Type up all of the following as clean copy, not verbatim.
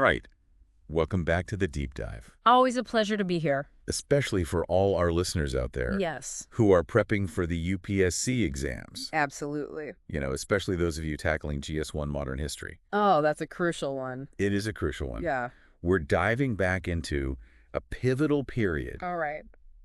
All right. Welcome back to the deep dive, Always a pleasure to be here. especially for all our listeners out there Yes, who are prepping for the UPSC exams. absolutely. Especially those of you tackling GS1 Modern History. Oh, that's a crucial one. It is a crucial one. Yeah. We're diving back into a pivotal period All right.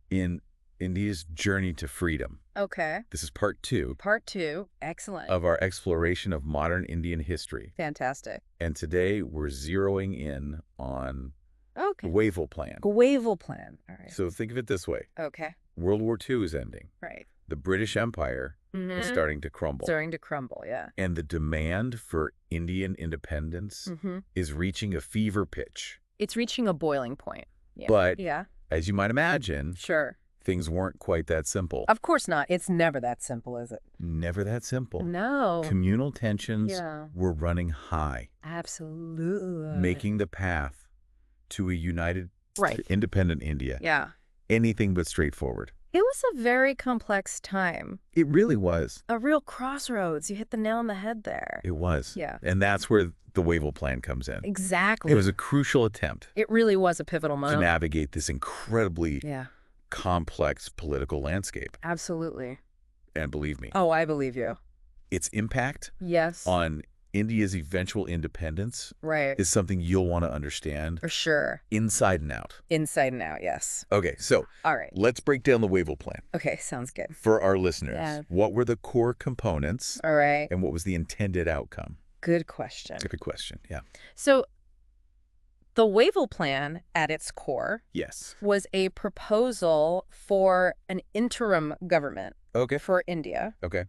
in India's journey to freedom. Okay. This is part 2 Part 2. Excellent. of our exploration of modern Indian history. Fantastic. And today we're zeroing in on the Okay. Wavell Plan. Wavell Plan. All right. So think of it this way. Okay. World War II is ending. Right. The British Empire is starting to crumble. Starting to crumble, yeah. And the demand for Indian independence is reaching a fever pitch. It's reaching a boiling point. Yeah. But yeah. as you might imagine, Sure. things weren't quite that simple. Of course not. It's never that simple, is it? Never that simple. No. Communal tensions Yeah. were running high, Absolutely. making the path to a united, Right. independent India Yeah. anything but straightforward. It was a very complex time. It really was. A real crossroads. You hit the nail on the head there. It was. Yeah. And that's where the Wavell Plan comes in. Exactly. It was a crucial attempt It really was a pivotal to moment. navigate this incredibly Yeah, complex political landscape. absolutely. And believe me, Oh, I believe you. its impact Yes. on India's eventual independence Right. is something you'll want to understand For sure. inside and out. Inside and out, yes. Okay, so All right. let's break down the Wavell Plan Okay, sounds good. for our listeners. Yeah. What were the core components All right. and what was the intended outcome? Good question. Good question. Yeah. So the Wavell Plan at its core Yes. was a proposal for an interim government Okay. for India. Okay.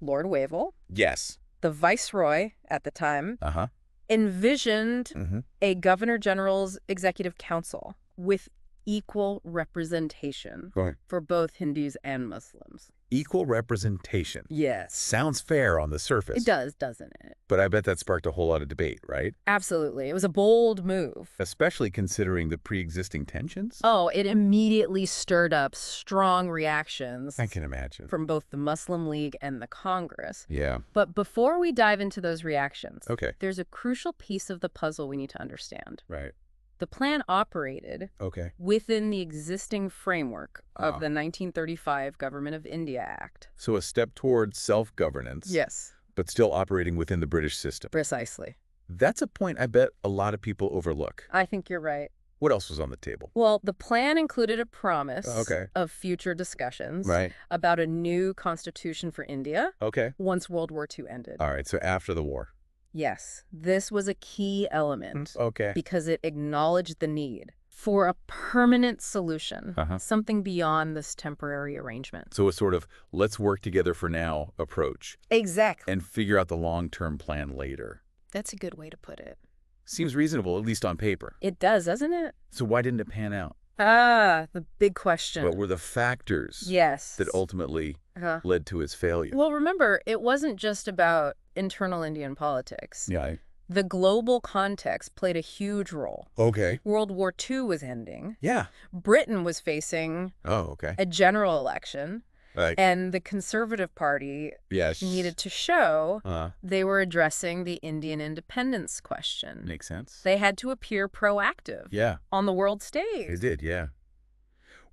Lord Wavell, Yes. the viceroy at the time, Uh-huh. envisioned Mm-hmm. a governor general's executive council with equal representation Go ahead. for both Hindus and Muslims. Equal representation. Yes. Sounds fair on the surface. It does, doesn't it? But I bet that sparked a whole lot of debate, right? Absolutely. It was a bold move. Especially considering the pre-existing tensions. Oh, it immediately stirred up strong reactions I can imagine. from both the Muslim League and the Congress. Yeah. But before we dive into those reactions, Okay. there's a crucial piece of the puzzle we need to understand. Right. The plan operated Okay. within the existing framework of Ah. the 1935 Government of India Act. So a step towards self-governance. Yes, But still operating within the British system. precisely. That's a point I bet a lot of people overlook. I think you're right. What else was on the table? Well, the plan included a promise Okay. of future discussions Right. about a new constitution for India Okay. once World War II ended. All right. So after the war. Yes, this was a key element Okay. because it acknowledged the need for a permanent solution, something beyond this temporary arrangement. So a sort of let's work together for now approach Exactly. and figure out the long-term plan later. That's a good way to put it. Seems reasonable, at least on paper. It does, doesn't it? So why didn't it pan out? Ah, the big question. What were the factors Yes. that ultimately Uh-huh. led to its failure? Well, remember, it wasn't just about internal Indian politics. Yeah. The global context played a huge role. Okay. World War II was ending. Yeah. Britain was facing Oh, okay. a general election, Right. and the Conservative Party Yes. needed to show they were addressing the Indian independence question. Makes sense. They had to appear proactive Yeah. on the world It stage. did, yeah.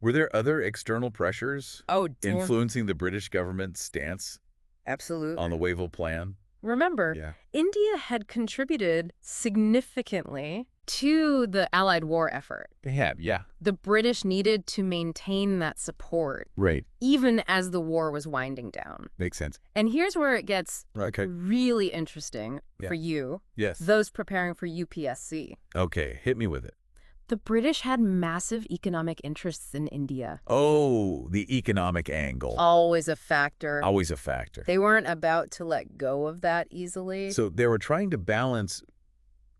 Were there other external pressures Oh, influencing the British government's stance absolutely. on the Wavell Plan? Remember, Yeah. India had contributed significantly to the Allied war effort. They have, yeah. The British needed to maintain that support, Right. even as the war was winding down. Makes sense. And here's where it gets Okay. really interesting Yeah. for you, Yes. those preparing for UPSC. Okay, hit me with it. The British had massive economic interests in India. Oh, the economic angle. Always a factor. Always a factor. They weren't about to let go of that easily. So they were trying to balance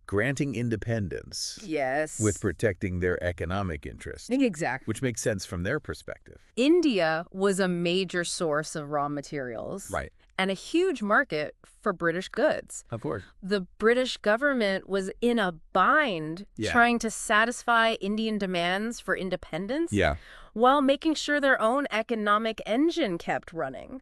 granting independence Yes. with protecting their economic interests, Exactly. which makes sense from their perspective. India was a major source of raw materials. Right. And a huge market for British goods. Of course. The British government was in a bind Yeah. trying to satisfy Indian demands for independence Yeah. while making sure their own economic engine kept running.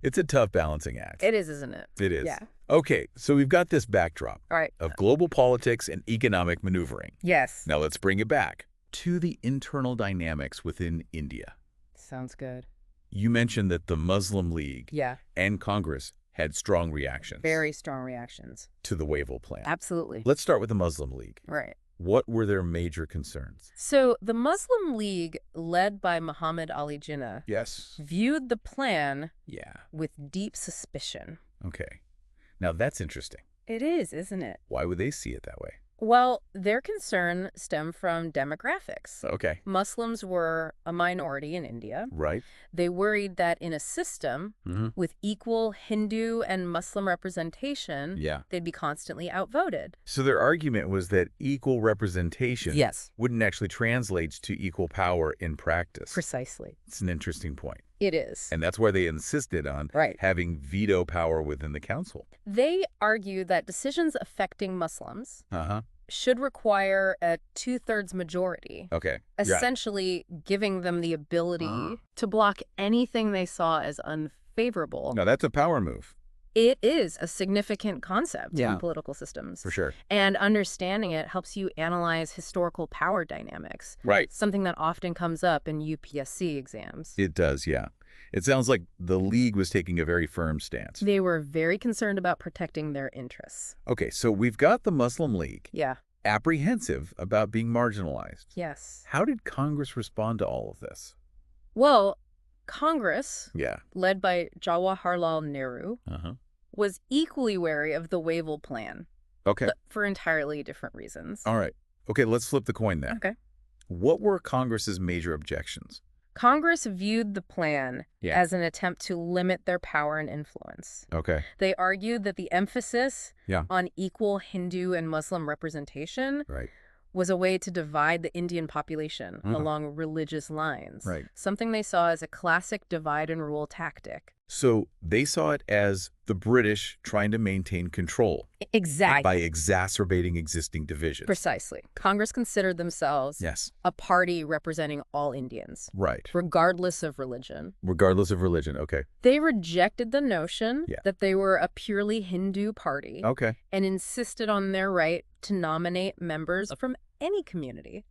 It's a tough balancing act. It is, isn't it? It is. Yeah. Okay, so we've got this backdrop All right. of global politics and economic maneuvering. Yes. Now let's bring it back to the internal dynamics within India. Sounds good. You mentioned that the Muslim League Yeah. and Congress had strong reactions Very strong reactions. to the Wavell Plan. Absolutely. Let's start with the Muslim League. Right. What were their major concerns? So the Muslim League, led by Muhammad Ali Jinnah, Yes. viewed the plan Yeah. with deep suspicion. Okay. Now that's interesting. It is, isn't it? Why would they see it that way? Well, their concern stemmed from demographics. Okay. Muslims were a minority in India. Right. They worried that in a system with equal Hindu and Muslim representation, Yeah. they'd be constantly outvoted. So their argument was that equal representation Yes. wouldn't actually translate to equal power in practice. Precisely. It's an interesting point. It is. And that's why they insisted on Right. having veto power within the council. They argue that decisions affecting Muslims should require a 2/3 majority, Okay. essentially giving them the ability to block anything they saw as unfavorable. Now that's a power move. It is a significant concept Yeah. in political systems. For sure. And understanding it helps you analyze historical power dynamics, Right. something that often comes up in UPSC exams. It does, yeah. It sounds like the League was taking a very firm stance. They were very concerned about protecting their interests. Okay, so we've got the Muslim League Yeah. apprehensive about being marginalized. Yes. How did Congress respond to all of this? Well, Congress, Yeah. led by Jawaharlal Nehru, was equally wary of the Wavell Plan, Okay. but for entirely different reasons. All right. Okay, let's flip the coin then. Okay. What were Congress's major objections? Congress viewed the plan Yeah. as an attempt to limit their power and influence. Okay. They argued that the emphasis Yeah. on equal Hindu and Muslim representation Right. was a way to divide the Indian population along religious lines, Right. something they saw as a classic divide and rule tactic. So they saw it as the British trying to maintain control Exactly. by exacerbating existing divisions. Precisely. Congress considered themselves Yes. a party representing all Indians, Right. regardless of religion. Regardless of religion. Okay. They rejected the notion Yeah. that they were a purely Hindu party Okay. and insisted on their right to nominate members from any community.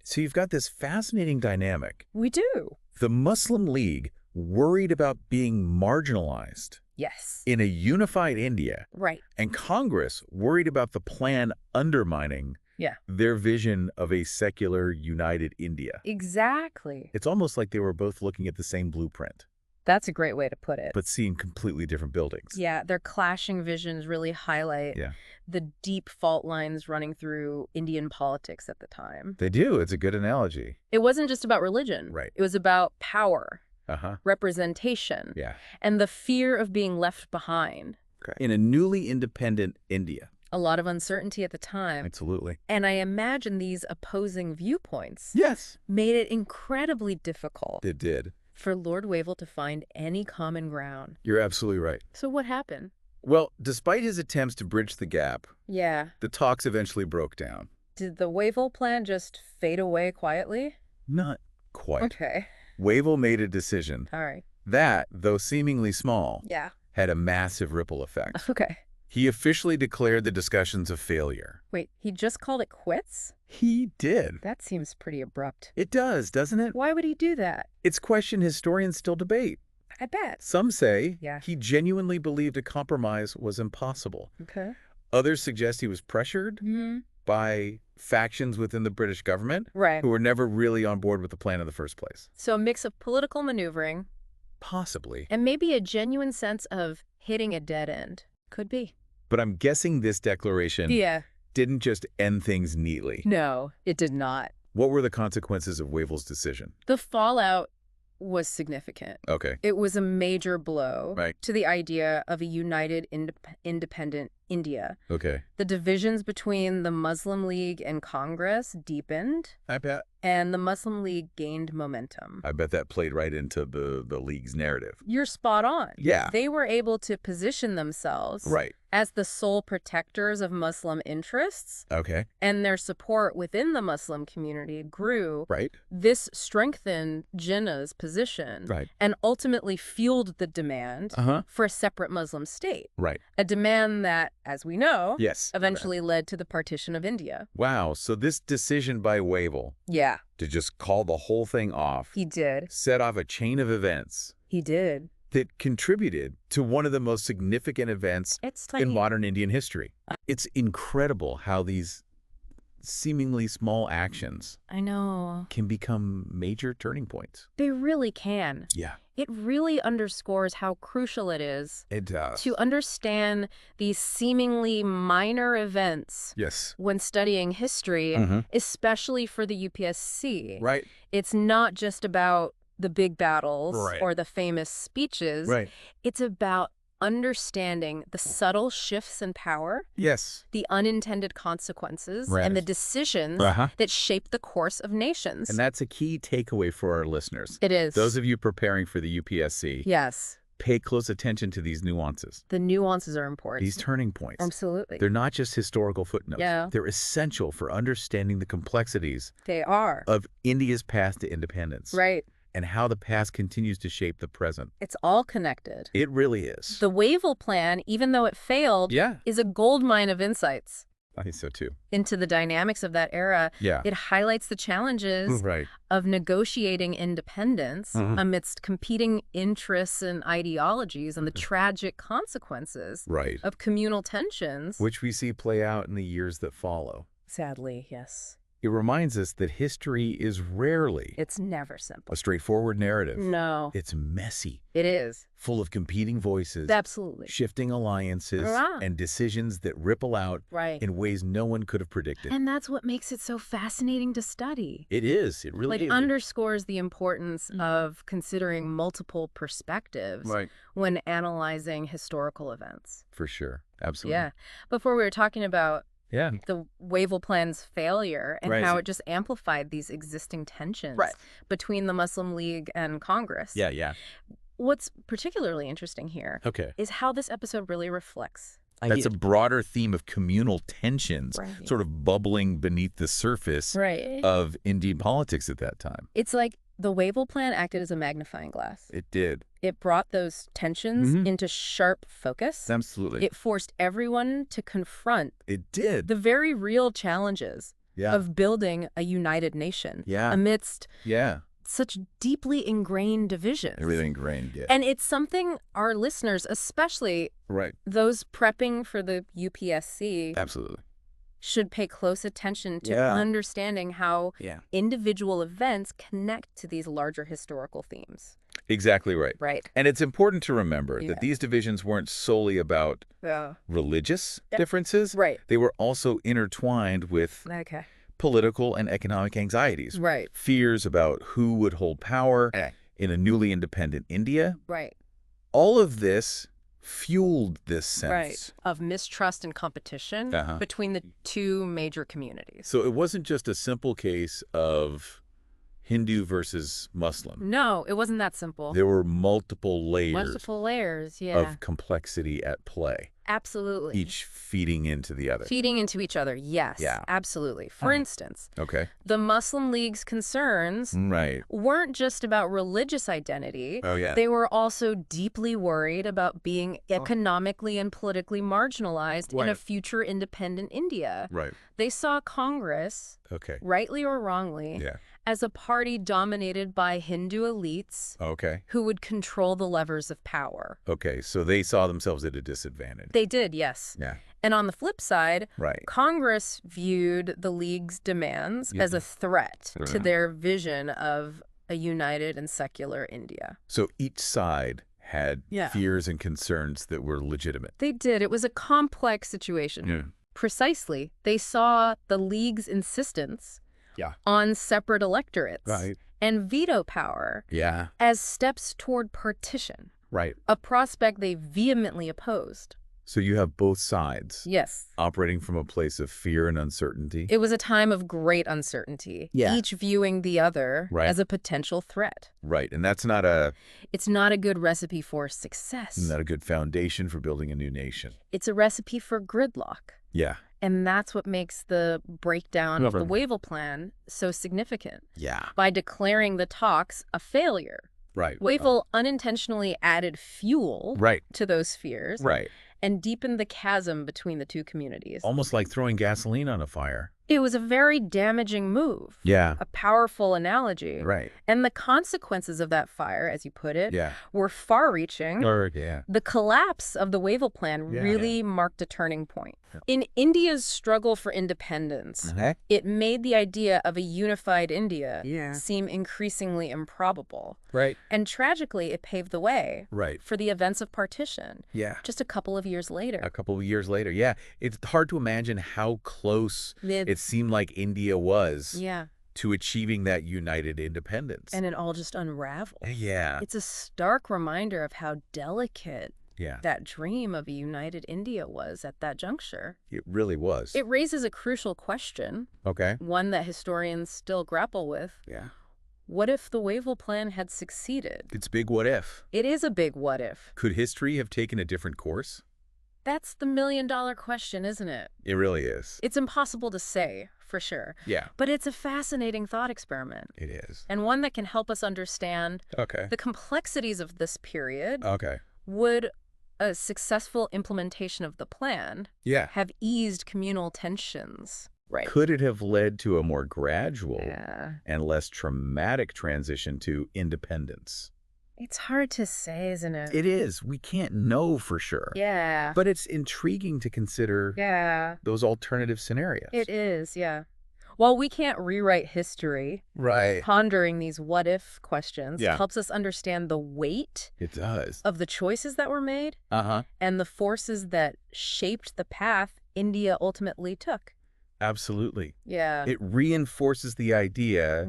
So you've got this fascinating dynamic. We do. The Muslim League worried about being marginalized Yes. in a unified India, Right. and Congress worried about the plan undermining Yeah. their vision of a secular, united India. Exactly. It's almost like they were both looking at the same blueprint, That's a great way to put it. but seeing completely different buildings. Yeah, their clashing visions really highlight Yeah. the deep fault lines running through Indian politics at the time. They do. It's a good analogy. It wasn't just about religion. Right. It was about power, Uh-huh. representation, Yeah. and the fear of being left behind. Okay. In a newly independent India. A lot of uncertainty at the time. Absolutely. And I imagine these opposing viewpoints Yes. made it incredibly difficult It did. for Lord Wavell to find any common ground. You're absolutely right. So what happened? Well, despite his attempts to bridge the gap, Yeah. the talks eventually broke down. Did the Wavell Plan just fade away quietly? Not quite. Okay. Wavell made a decision All right. that, though seemingly small, Yeah. had a massive ripple effect. Okay. He officially declared the discussions a failure. Wait, he just called it quits? He did. That seems pretty abrupt. It does, doesn't it? Why would he do that? It's a question historians still debate. I bet. Some say Yeah. he genuinely believed a compromise was impossible. Okay. Others suggest he was pressured Mm-hmm. by factions within the British government Right. who were never really on board with the plan in the first place. So a mix of political maneuvering Possibly. and maybe a genuine sense of hitting a dead end. Could be. But I'm guessing this declaration Yeah. didn't just end things neatly. No, it did not. What were the consequences of Wavell's decision? The fallout was significant. Okay. It was a major blow Right. to the idea of a united, independent India. Okay. The divisions between the Muslim League and Congress deepened, I bet. and the Muslim League gained momentum. I bet that played right into the League's narrative. You're spot on. Yeah. They were able to position themselves Right. as the sole protectors of Muslim interests. Okay. And their support within the Muslim community grew. Right. This strengthened Jinnah's position. Right. And ultimately fueled the demand for a separate Muslim state. Right. A demand that, as we know, Yes. eventually led to the Partition of India. Wow. So this decision by Wavell to just call the whole thing off. He did. Set off a chain of events. He did. That contributed to one of the most significant events in modern Indian history. It's incredible how these seemingly small actions can become major turning points. They really can. Yeah. It really underscores how crucial it is to understand these seemingly minor events when studying history, especially for the UPSC. Right. It's not just about the big battles or the famous speeches. Right. It's about understanding the subtle shifts in power, the unintended consequences, and the decisions that shape the course of nations. And that's a key takeaway for our listeners. It is. Those of you preparing for the UPSC. Yes. Pay close attention to these nuances. The nuances are important. These turning points. Absolutely. They're not just historical footnotes. Yeah. They're essential for understanding the complexities of India's path to independence. Right. And how the past continues to shape the present. It's all connected. It really is. The Wavell Plan, even though it failed, is a goldmine of insights. I think so too. Into the dynamics of that era. Yeah. It highlights the challenges of negotiating independence amidst competing interests and ideologies and the tragic consequences of communal tensions. Which we see play out in the years that follow. Sadly, yes. It reminds us that history is rarely It's never simple. a straightforward narrative. No. It's messy. It is. Full of competing voices. Absolutely. Shifting alliances and decisions that ripple out in ways no one could have predicted. And that's what makes it so fascinating to study. It is. It really is. Underscores the importance of considering multiple perspectives when analyzing historical events. For sure. Absolutely. Yeah. Before we were talking about Yeah. the Wavell Plan's failure and how it just amplified these existing tensions between the Muslim League and Congress. Yeah, yeah. What's particularly interesting here is how this episode really reflects. That's a broader theme of communal tensions sort of bubbling beneath the surface of Indian politics at that time. It's like the Wavell Plan acted as a magnifying glass. It did. It brought those tensions into sharp focus. Absolutely. It forced everyone to confront the very real challenges of building a united nation amidst such deeply ingrained divisions. Really ingrained, And it's something our listeners, especially those prepping for the UPSC, Absolutely. should pay close attention to understanding how individual events connect to these larger historical themes. Exactly right. Right. And it's important to remember that these divisions weren't solely about religious differences. Right. They were also intertwined with political and economic anxieties. Right. Fears about who would hold power in a newly independent India. Right. All of this fueled this sense of mistrust and competition between the two major communities. So it wasn't just a simple case of Hindu versus Muslim. No, it wasn't that simple. There were multiple layers of complexity at play. Absolutely. Each feeding into the other. Feeding into each other, yes. Yeah. Absolutely. For instance, the Muslim League's concerns weren't just about religious identity. They were also deeply worried about being economically and politically marginalized in a future independent India. They saw Congress, rightly or wrongly, as a party dominated by Hindu elites who would control the levers of power. So they saw themselves at a disadvantage. They did, yes. Yeah. And on the flip side, Congress viewed the League's demands as a threat to their vision of a united and secular India. So each side had fears and concerns that were legitimate. They did. It was a complex situation. Precisely. They saw the League's insistence on separate electorates and veto power as steps toward partition, a prospect they vehemently opposed. So you have both sides. Yes. Operating from a place of fear and uncertainty. It was a time of great uncertainty, each viewing the other as a potential threat. Right, and that's not a... It's not a good recipe for success. Not a good foundation for building a new nation. It's a recipe for gridlock. Yeah. And that's what makes the breakdown of the Wavell Plan so significant. Yeah. By declaring the talks a failure. Right. Wavell unintentionally added fuel to those fears. Right. And deepened the chasm between the two communities. Almost like throwing gasoline on a fire. It was a very damaging move. Yeah. A powerful analogy. Right. And the consequences of that fire, as you put it, were far-reaching. The collapse of the Wavell Plan really marked a turning point. In India's struggle for independence, it made the idea of a unified India seem increasingly improbable. Right. And tragically, it paved the way for the events of partition. Yeah. Just a couple of years later. A couple of years later, yeah. It's hard to imagine how close it seemed like India was to achieving that united independence. And it all just unraveled. Yeah. It's a stark reminder of how delicate that dream of a united India was at that juncture. It really was. It raises a crucial question. Okay. One that historians still grapple with. Yeah. What if the Wavell Plan had succeeded? It's a big what if. It is a big what if. Could history have taken a different course? That's the million-dollar question, isn't it? It really is. It's impossible to say, for sure. Yeah. But it's a fascinating thought experiment. It is. And one that can help us understand the complexities of this period. Okay. Would a successful implementation of the plan have eased communal tensions? Right. Could it have led to a more gradual and less traumatic transition to independence? It's hard to say, isn't it? It is. We can't know for sure. Yeah. But it's intriguing to consider those alternative scenarios. It is, yeah. While we can't rewrite history, pondering these what-if questions helps us understand the weight of the choices that were made and the forces that shaped the path India ultimately took. Absolutely. Yeah. It reinforces the idea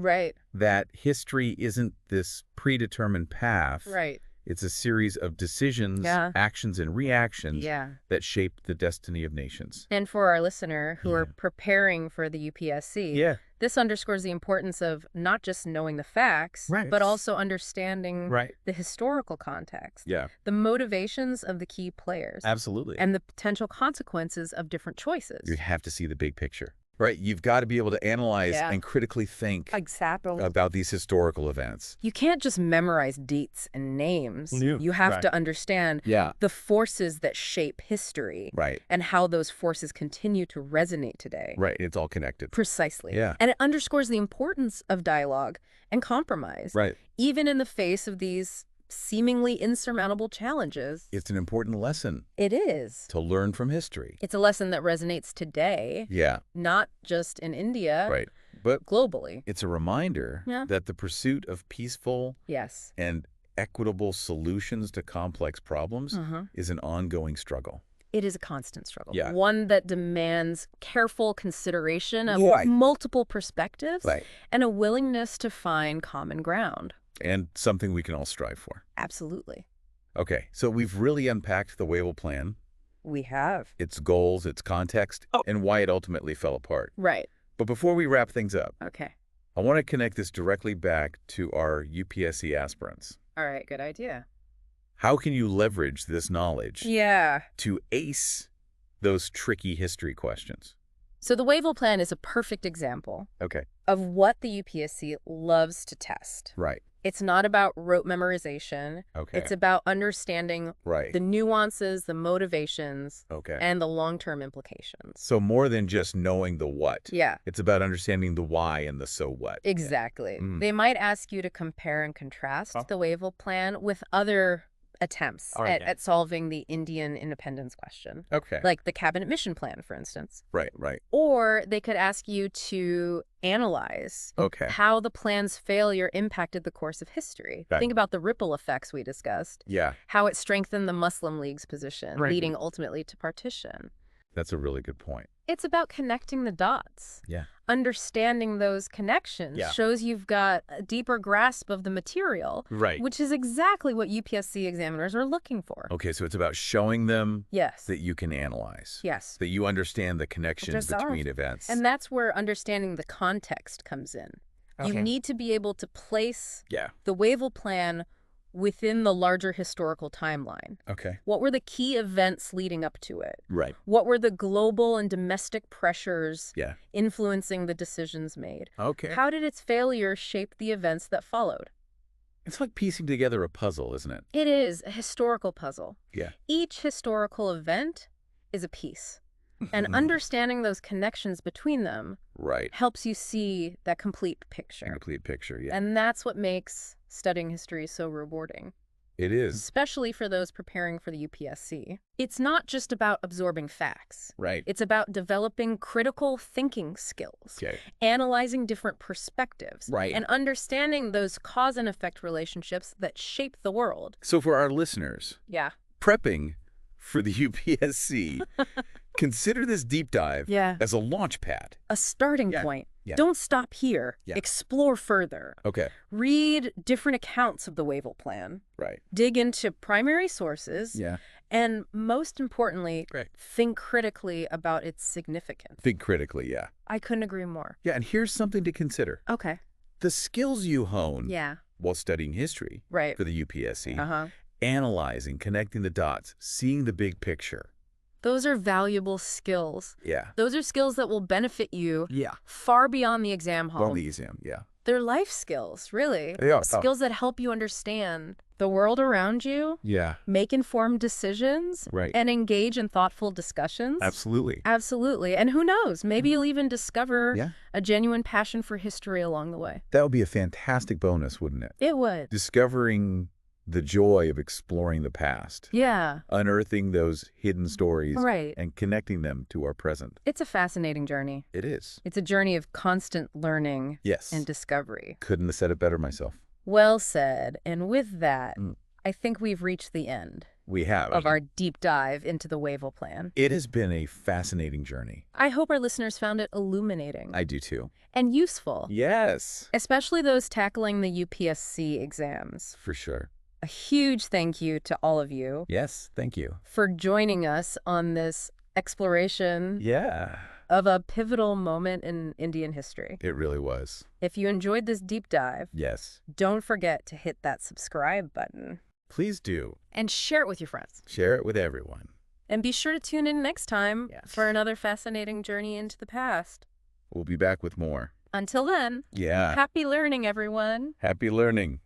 that history isn't this predetermined path. Right. It's a series of decisions, actions, and reactions that shape the destiny of nations. And for our listener who are preparing for the UPSC, this underscores the importance of not just knowing the facts, but also understanding the historical context, the motivations of the key players. Absolutely. And the potential consequences of different choices. You have to see the big picture. Right. You've got to be able to analyze and critically think about these historical events. You can't just memorize dates and names. You have to understand the forces that shape history and how those forces continue to resonate today. Right. It's all connected. Precisely. Yeah. And it underscores the importance of dialogue and compromise. Right. Even in the face of these seemingly insurmountable challenges. It's an important lesson. It is. To learn from history. It's a lesson that resonates today. Yeah. Not just in India. Right. But globally. It's a reminder that the pursuit of peaceful and equitable solutions to complex problems is an ongoing struggle. It is a constant struggle. Yeah. One that demands careful consideration of multiple perspectives and a willingness to find common ground. And something we can all strive for. Absolutely. Okay, so we've really unpacked the Wavell Plan. We have. Its goals, its context, and why it ultimately fell apart. Right. But before we wrap things up, I want to connect this directly back to our UPSC aspirants. All right, good idea. How can you leverage this knowledge to ace those tricky history questions? So the Wavell Plan is a perfect example of what the UPSC loves to test. Right. It's not about rote memorization. It's about understanding the nuances, the motivations, and the long-term implications. So more than just knowing the what. Yeah. It's about understanding the why and the so what. Exactly. They might ask you to compare and contrast the Wavell Plan with other attempts at solving the Indian independence question. Like the Cabinet Mission Plan, for instance. Right. Or they could ask you to analyze how the plan's failure impacted the course of history. Think about the ripple effects we discussed. Yeah. How it strengthened the Muslim League's position, leading ultimately to partition. That's a really good point. It's about connecting the dots. Yeah. Understanding those connections shows you've got a deeper grasp of the material, right, which is exactly what UPSC examiners are looking for. Okay, so it's about showing them yes. that you can analyze. Yes. That you understand the connections between events. And that's where understanding the context comes in. Okay. You need to be able to place the Wavell Plan within the larger historical timeline. Okay. What were the key events leading up to it? Right. What were the global and domestic pressures influencing the decisions made? Okay. How did its failure shape the events that followed? It's like piecing together a puzzle, isn't it? It is a historical puzzle. Yeah. Each historical event is a piece. And understanding those connections between them helps you see that complete picture. Complete picture, yeah. And that's what makes studying history so rewarding. It is. Especially for those preparing for the UPSC. It's not just about absorbing facts. Right. It's about developing critical thinking skills, analyzing different perspectives, and understanding those cause and effect relationships that shape the world. So for our listeners, prepping for the UPSC, consider this deep dive as a launch pad. A starting point. Don't stop here. Explore further. Okay. Read different accounts of the Wavell Plan. Right. Dig into primary sources. And most importantly, think critically about its significance. Think critically, I couldn't agree more. Yeah, and here's something to consider. Okay. The skills you hone while studying history for the UPSC, analyzing, connecting the dots, seeing the big picture. Those are valuable skills. Yeah. Those are skills that will benefit you far beyond the exam hall. Beyond the exam, They're life skills, really. They are. Skills that help you understand the world around you, make informed decisions, and engage in thoughtful discussions. Absolutely. Absolutely. And who knows, maybe you'll even discover a genuine passion for history along the way. That would be a fantastic bonus, wouldn't it? It would. Discovering the joy of exploring the past. Unearthing those hidden stories. And connecting them to our present. It's a fascinating journey. It is. It's a journey of constant learning and discovery. Couldn't have said it better myself. Well said. And with that, I think we've reached the end. We have. Of our deep dive into the Wavell Plan. It has been a fascinating journey. I hope our listeners found it illuminating. I do too. And useful. Yes. Especially those tackling the UPSC exams. For sure. A huge thank you to all of you. Yes, thank you. For joining us on this exploration of a pivotal moment in Indian history. It really was. If you enjoyed this deep dive, don't forget to hit that subscribe button. Please do. And share it with your friends. Share it with everyone. And be sure to tune in next time for another fascinating journey into the past. We'll be back with more. Until then, happy learning, everyone. Happy learning.